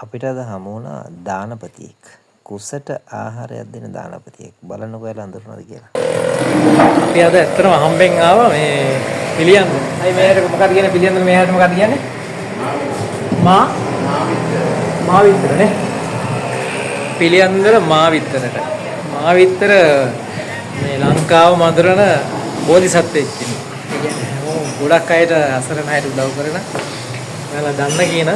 අපිට අද හමු වුණා දානපතියෙක්. කුසට ආහාරයක් දෙන දානපතියෙක්. බලන්නකෝ එයාලා අඳුරනවද කියලා. අපි අද ඇත්තටම හම්බෙන් ආවා මේ පිළියන්ද. අයි මෙහෙට මොකක්ද කියන්නේ පිළියන්ද මෙහෙට මොකක්ද කියන්නේ? මාවිත්තර නේ. පිළියන්දර මාවිත්තරට. මාවිත්තර මේ ලංකාව මඳුරන බෝධිසත්වෙක් ඉන්නවා. ඒ කියන්නේ හැමෝම ගොඩක් අයට අසරණ අයට උදව් කරන ඔයාලා දන්න කියන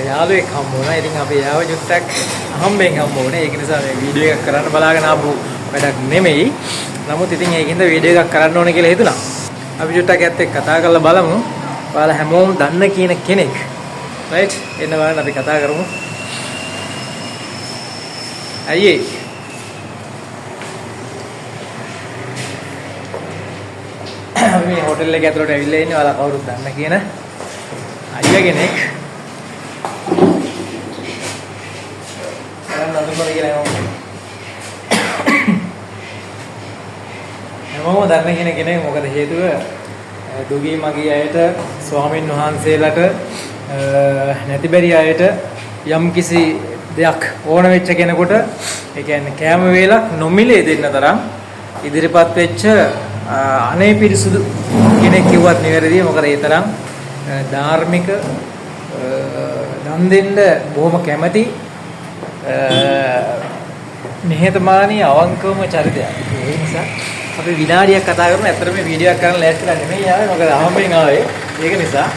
යාළුවෙක් හම්බ වුණා. ඉතින් අපි යාව චුට්ටක් හම්බෙන් හම්බ වුණේ. ඒක නිසා මේ වීඩියෝ එකක් කරන්න බලාගෙන ආපු වැඩක් නෙමෙයි. නමුත් ඉතින් ඒකින්ද වීඩියෝ එකක් කරන්න ඕනේ කියලා හිතුණා. අපි චුට්ටක් ඇත්ත එක්ක කතා කරලා බලමු. ඔයාලා හැමෝම දන්න කියන කෙනෙක්. රයිට්? එන්න බලන්න අපි කතා කරමු. අයියේ මේ හෝටල් එක ඇතුළට ඇවිල්ලා ඉන්නේ ඔයාලා කවුරුත් දන්න කියන අයියා කෙනෙක්. හැමෝම දන්න කෙනෙක් මොකද හේතුව දුගී මගී අයට ස්වාමින් වහන්සේලාට නැති බැරි අයට යම් කිසි දෙයක් ඕන වෙච්ච කෙනෙකුට ඒ කියන්නේ කැම වේලක් නොමිලේ දෙන්න තරම් ඉදිරිපත් වෙච්ච අනේ පිරිසුදු කෙනෙක් කිව්වත් නිවැරදියි. මොකද ඒ තරම් ධාර්මික දන් දෙන්න බොහොම කැමැති නිහතමානී අවංකවම චරිතයක්. ඒ නිසා අපි විනාඩියක් කතා කරමු. ඇත්තට මේ වීඩියෝ එකක් කරන්න ලෑස්තිලා නෙමෙයි ආවේ. මොකද අහම්බෙන් ආවේ. ඒක නිසා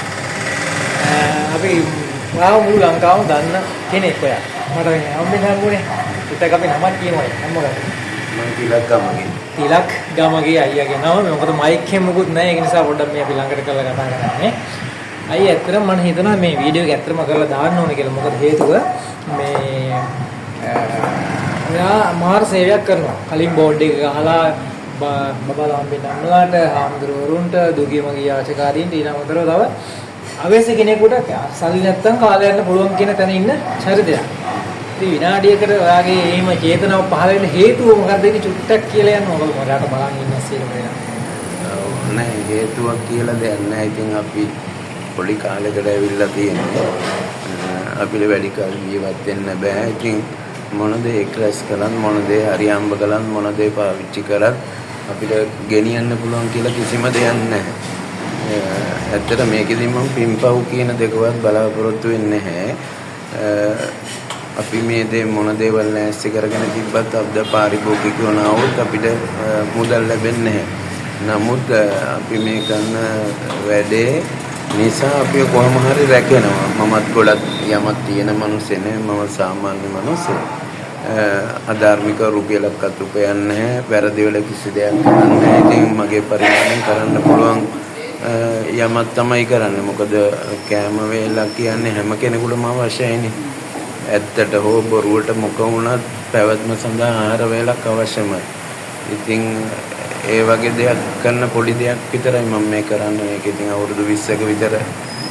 අපි මුළු ලංකාවම දන්න කෙනෙක් ඔයා. මට අහම්බෙන් හම්බුනේ. ඉතින් අපි නමක් කියනවා. හැමෝටම. මම තිලක් ගමගේ. තිලක් ගමගේ අයියාගේ නම. මොකද මයික් එකෙන් මොකුත් නැහැ. ඒක නිසා පොඩ්ඩක් මේ අපි ළඟට කරලා කතා කරන්නේ. අයියා ඇත්තටම මම හිතනවා මේ වීඩියෝ එක ඇත්තටම කරලා දාන්න ඕනේ කියලා. මොකද හේතුව මේ ඔයා මාර සේවයක් කරනවා. කලින් බෝඩ් එක ගහලා බබාලා හම්බෙන්න අම්මලාට, හාමුදුරුවරුන්ට, දුගී මගී යාචකාරීන්ට ඊළඟටව තව අවශ්‍ය කෙනෙකුට සල්ලි නැත්තම් කාලය යන්න පුළුවන් කියන තැන ඉන්න චරිතයක්. ඉතින් විනාඩියකට ඔයාගේ එහෙම චේතනාව පහළ වෙන්න හේතුව මොකක්ද ඒක චුට්ටක් කියලා යන්න ඕක මරාට බලන් ඉන්න සීල වෙනවා. නැහැ හේතුවක් කියලා දෙයක් නැහැ. ඉතින් අපි පොඩි කාලයකට ඇවිල්ලා තියෙනවා. අපිට වැඩි කාල ජීවත් වෙන්න බෑ. ඉතින් මොන දේ ක්‍රැෂ් කළත් මොන දේ හරි හම්බ කළත් මොන දේ පාවිච්චි කරත් අපිට ගෙනියන්න පුළුවන් කියලා කිසිම දෙයක් නැහැ. ඇත්තට මේකෙදි මම පින්පව් කියන දෙකවත් බලාපොරොත්තු වෙන්නේ නැහැ. අපි මේ දේ මොන දේවල් නැස්ති කරගෙන තිබ්බත් අපද පාරිභෝගිකව නාවොත් අපිට මුදල් ලැබෙන්නේ නැහැ. නමුත් අපි මේ කරන වැඩේ නිසා අපි කොහොම හරි රැකෙනවා. මමත් ගොඩක් යමක් තියෙන මිනිස්සෙ නේ. මම සාමාන්‍ය මිනිස්සෙක්. අධාර්මික රුපියලක්වත් උපයන්නේ නැහැ. වැරදි වල කිසි දෙයක් කරන්නේ නැහැ. ඉතින් මගේ පරිමාණයෙන් කරන්න පුළුවන් යමක් තමයි කරන්නේ. මොකද කෑම වේලක් කියන්නේ හැම කෙනෙකුටම අවශ්‍යයිනේ. ඇත්තට හෝ බොරුවට මොක වුණත් පැවැත්ම සඳහා ආහාර වේලක් අවශ්‍යමයි. ඉතින් ඒ වගේ දෙයක් කරන පොඩි දෙයක් විතරයි මම මේ කරන්නේ. මේක ඉතින් අවුරුදු 20ක විතර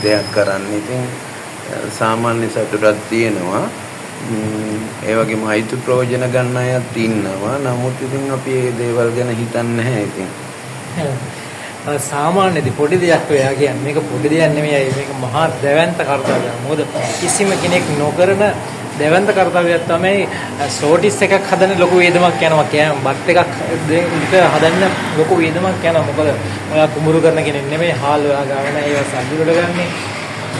දෙයක් කරන්නේ. ඉතින් සාමාන්‍ය සතුටක් තියෙනවා. ඒ වගේම අයිති ප්‍රයෝජන ගන්න අයත් ඉන්නවා. නමුත් ඉතින් අපි මේ දේවල් ගැන හිතන්නේ නැහැ ඉතින්. සාමාන්‍යදී පොඩි දෙයක් ඔයා කියන්නේ මේක පොඩි දෙයක් නෙමෙයි. මේක මහා දැවැන්ත කර්තව්‍යයක්. මොකද කිසිම කෙනෙක් නොකරන දැවැන්ත කර්තව්‍යයක් තමයි සෝටිස් එකක් හදන්න ලොකු වේදමක් යනවා. කෑම බත් එකක් හදන්න ලොකු වේදමක් යනවා. මොකද ඔයා කුඹුරු කරන කෙනෙක් නෙමෙයි. හාල් ඔයා ගාවන ඒවා සල්ලි වලට ගන්නෙ.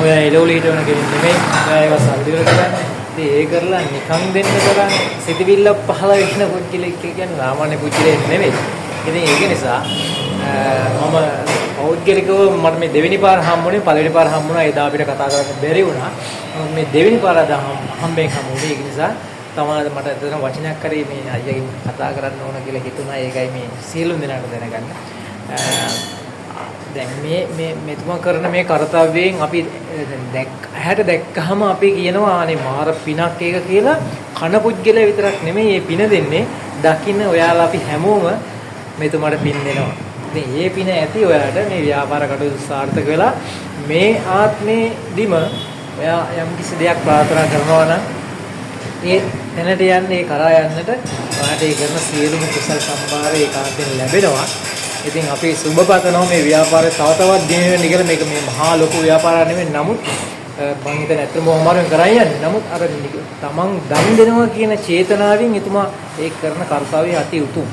ඔයා එළවලු හිටවන කෙනෙක් නෙමෙයි. ඔයා ඒවා සල්ලි වලට ගන්නෙ. ඉතින් ඒ කරලා නිකන් දෙන්න තරම් සිතිවිල්ල පහළ වෙන පුච්චිලෙක් කියන්නේ සාමාන්‍ය පුච්චිලෙක් නෙමෙයි. ඉතින් ඒක නිසා මම පෞද්ගලිකව මට මේ දෙවෙනි පාර හම්බුනේ පළවෙනි පාර හම්බුණා. එදා අපිට කතා කරන්න බැරි වුණා. මේ දෙවෙනි පාර අද හම්බෙන් හම්බුනේ. ඒක නිසා තමයි මට එතන වචනයක් කරේ මේ අයියාගෙන් කතා කරන්න ඕන කියලා හිතුණා. ඒකයි මේ සියලුම දෙනාට දැනගන්න. දැන් මේ මෙතුමා කරන මේ කාර්යයෙන් අපි ඇහැට දැක්කහම අපි කියනවා අනේ මාර පිනක් ඒක කියලා. කන පුද්ගලයා විතරක් නෙමෙයි මේ පින දෙන්නේ. දකින්න ඔයාලා අපි හැමෝම මෙතුමාට පින් දෙනවා. ඉතින් මේ පින ඇති ඔයාලට මේ ව්‍යාපාර කටයුතු සාර්ථක වෙලා මේ ආත්මේදීම ඔයා යම් කිසි දෙයක් ප්‍රාර්ථනා කරනවා නම් ඒ තැනට යන්නේ ඒ කරා යන්නට ඔයාට ඒ කරන සියලුම කුසල සම්භාර ඒකාන්තයෙන් ලැබෙනවා. ඉතින් අපි සුබපතනවා මේ ව්‍යාපාරය තව තවත් දින වෙන කියලා මේක මේ මහා ලොකු ව්‍යාපාරයක් නෙමෙයි. නමුත් මම හිතන්නේ ඇත්තටම අමාරුවෙන් කරන් යන්නේ. නමුත් අර තමන් දන් දෙනවා කියන චේතනාවෙන් එතුමා ඒ කරන කාර්යය අති උතුම්.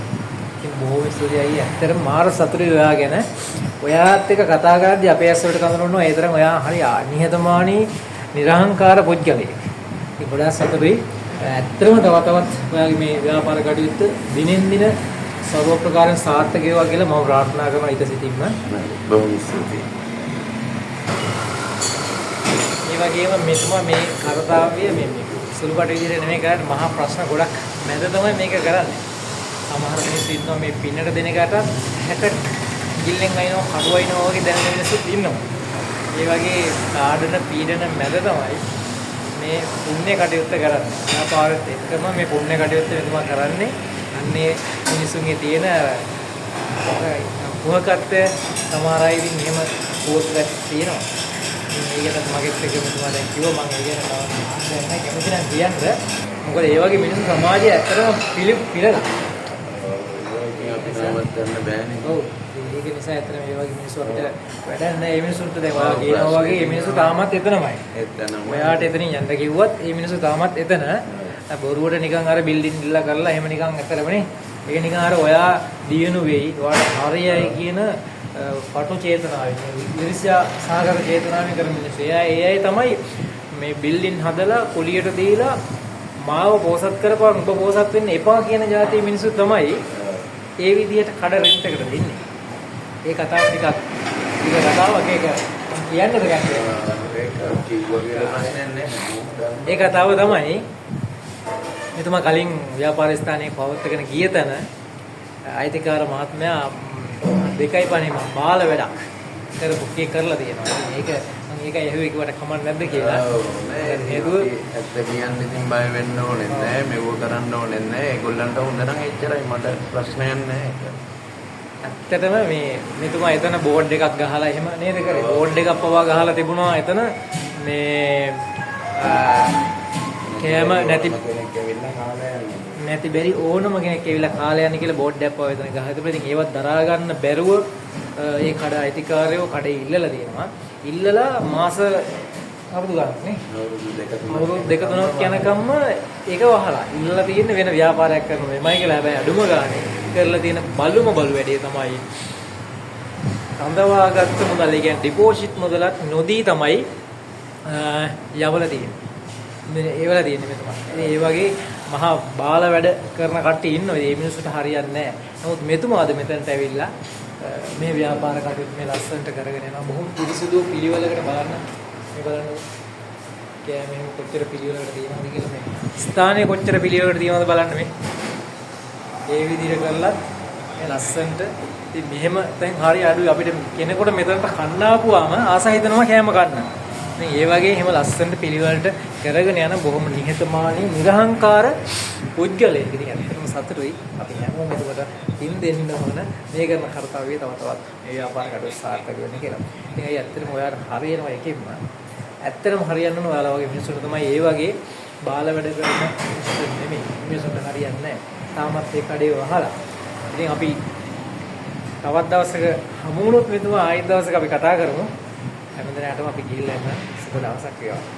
ඉතින් බොහෝ විශ්වවිද්‍යාලය අයියා ඇත්තටම මාර සතුටුයි ඔයා ගැන. ඔයාත් එක්ක කතා කරද්දී අපේ ඇස් වලට කඳවනවා ඒ තරම් ඔයා හරි නිහතමානී නිර්හංකාර පුද්ගලයෙක්. ඉතින් ගොඩාක් සතුටුයි. ඇත්තටම තව තවත් ඔයාගේ මේ ව්‍යාපාර කටයුත්ත දිනෙන් දින සර්ව ප්‍රකාරයෙන් සාර්ථක වේවා කියලා මම ප්‍රාර්ථනා කරනවා ඊට සිටින්ම. බොහොම ස්තුතියි. ඒ වගේම මෙතුමා මේ කාර්යය මේ සුළුකට විදිහට නෙමෙයි කරන්නේ මහා ප්‍රශ්න ගොඩක් මැද තමයි මේක කරන්නේ. සමහර මිනිස්සු ඉන්නවා මේ පින්නට දෙන එකට 60 ගිල්ලෙන් අයිනෝ කඩුව අයිනෝ වගේ දැනෙන මිනිස්සුත් ඉන්නවා. ඒ වගේ ආඩන පීඩන මැද තමයි මේ පුණ්‍ය කටයුත්ත කරන්නේ. ව්‍යාපාරෙත් එක්කම මේ පුණ්‍ය කටයුත්ත මෙතුමා කරන්නේ. අන්නේ මිනිසුන්ගේ තියෙන පුහකත්වය සමහර අය ඉතින් එහෙම පෝස්ට් තියෙනවා. මේකට මගෙත් එක මෙතුමා දැන් කිව්වා මම ඒ ගැන දැන් කැමති නම් කියන්න. මොකද ඒ වගේ මිනිස්සු සමාජයේ ඇත්තටම පිළලා. අපි නවත් ගන්න බෑනේ. ඔව්. ඒක නිසා ඇත්තටම මේ වගේ මිනිස්සු අපිට වැඩක් නැහැ. මේ මිනිස්සුන්ට දැන් ඔයා කියනවා වගේ මේ මිනිස්සු තාමත් එතනමයි. එතනම. ඔයාට එතනින් යන්න කිව්වත් මේ මිනිස්සු තාමත් එතන. බොරුවට නිකන් අර බිල්ඩින් ඉල්ලලා කරලා එහෙම නිකන් ඇතරමනේ. ඒක නිකන් අර ඔයා දියුණු වෙයි. ඔයාට හරියයි කියන පටු චේතනාවෙන් ඉරිසියා සාගර චේතනාවෙන් කරන මිනිස්සු. ඒ අය තමයි මේ බිල්ඩින් හදලා කුලියට දීලා මාව පෝසත් කරපන් උඹ පෝසත් වෙන්න එපා කියන જાතිය මිනිස්සු තමයි ඒ විදිහට කඩ රෙන්ට් එකට දෙන්නේ. ඒ කතාව ටිකක් කතාවක් ඒක කියන්නද ගැන්නේ? ඒ කතාව තමයි මෙතුමා කලින් ව්‍යාපාර ස්ථානයේ පවත්වාගෙන ගිය තැන අයිතිකාර මහත්මයා 2.5 බාල වැඩක් කරපු කරලා තියෙනවා. මේක මම ඒකයි ඇහුවේ කිව්වට කමක් නැද්ද කියලා. හේතුව ඇත්ත කියන්න ඉතින් බය වෙන්න ඕනේ නැහැ. මෙව කරන්න ඕනේ නැහැ. ඒගොල්ලන්ට හොඳ නම් එච්චරයි මට ප්‍රශ්නයක් නැහැ. ඇත්තටම මේ මෙතුමා එතන බෝඩ් එකක් ගහලා එහෙම නේද කරේ? බෝඩ් එකක් පවා ගහලා තිබුණා එතන මේ කෑම නැති බැරි ඕනම කෙනෙක් ඇවිල්ලා කාලය යන්නේ කියලා බෝඩ් එකක් පවා එතන ගහලා තිබුණා. ඉතින් ඒවත් දරා ගන්න බැරුව ඒ කඩ අයිතිකාරයෝ කඩේ ඉල්ලලා තියෙනවා. ඉල්ලලා මාස අවුරුදු ගන්නක් නේ. අවුරුදු දෙක තුනක් යනකම්ම ඒක වහලා. ඉල්ලලා තියෙන වෙන ව්‍යාපාරයක් කරනවා. එමය කියලා හැබැයි අඩුම ගානේ කරලා තියෙන බලු වැඩේ තමයි කඳවාගත්ත මුදල්. ඒ කියන්නේ ඩිපොසිට් මුදලත් නොදී තමයි යවලා තියෙන්නේ. ඒවල තියෙන්නේ මෙතන. ඒ වගේ මහා බාල වැඩ කරන කට්ටිය ඉන්නවා. මේ මිනිස්සුන්ට හරියන්නේ නැහැ. නමුත් මෙතුමාද මෙතනට ඇවිල්ලා මේ ව්‍යාපාර කටයුතු මේ ලස්සනට කරගෙන යනවා. බොහොම පිරිසිදු පිළිවෙලකට බලන්න. මේ බලන්න කෑමෙන් කොච්චර පිළිවෙලකට තියෙනවද කියලා මේ ස්ථානයේ කොච්චර පිළිවෙලකට තියෙනවද බලන්න මේ. ඒ විදිහට කරලත් මේ ලස්සනට ඉතින් මෙහෙම දැන් හරිය අඩුයි අපිට කෙනෙකුට මෙතනට කන්න ආපුවාම ආස හිතනවා කෑම කන්න. ඉතින් ඒ වගේ එහෙම ලස්සනට පිළිවෙලට කරගෙන යන බොහොම නිහතමානී නිර්හංකාර පුද්ගලයෙක්. ඉතින් ඇත්තටම සතුටුයි. අපි හැමෝම එතකොට තින් දෙන්න ඕන මේ කරන කාර්යය තව තවත් මේ ව්‍යාපාර කටයුතු සාර්ථක වෙන්න කියලා. ඉතින් ඒ ඇත්තටම ඔයාලට හරියනවා එකෙන්ම. ඇත්තටම හරියන්න ඕන ඔයාලා වගේ මිනිස්සුන්ට තමයි ඒ වගේ බාල වැඩ කරන මිනිස්සු නෙමෙයි. මිනිස්සුන්ට හරියන්නේ නැහැ. තාමත් ඒ කඩේ වහලා. ඉතින් අපි තවත් දවසක හමු වුණොත් මෙතුමා ආයෙත් දවසක අපි කතා කරමු. හැමදෙනාටම අපි ගිහිල්ලා යන්න සුබ දවසක් වේවා.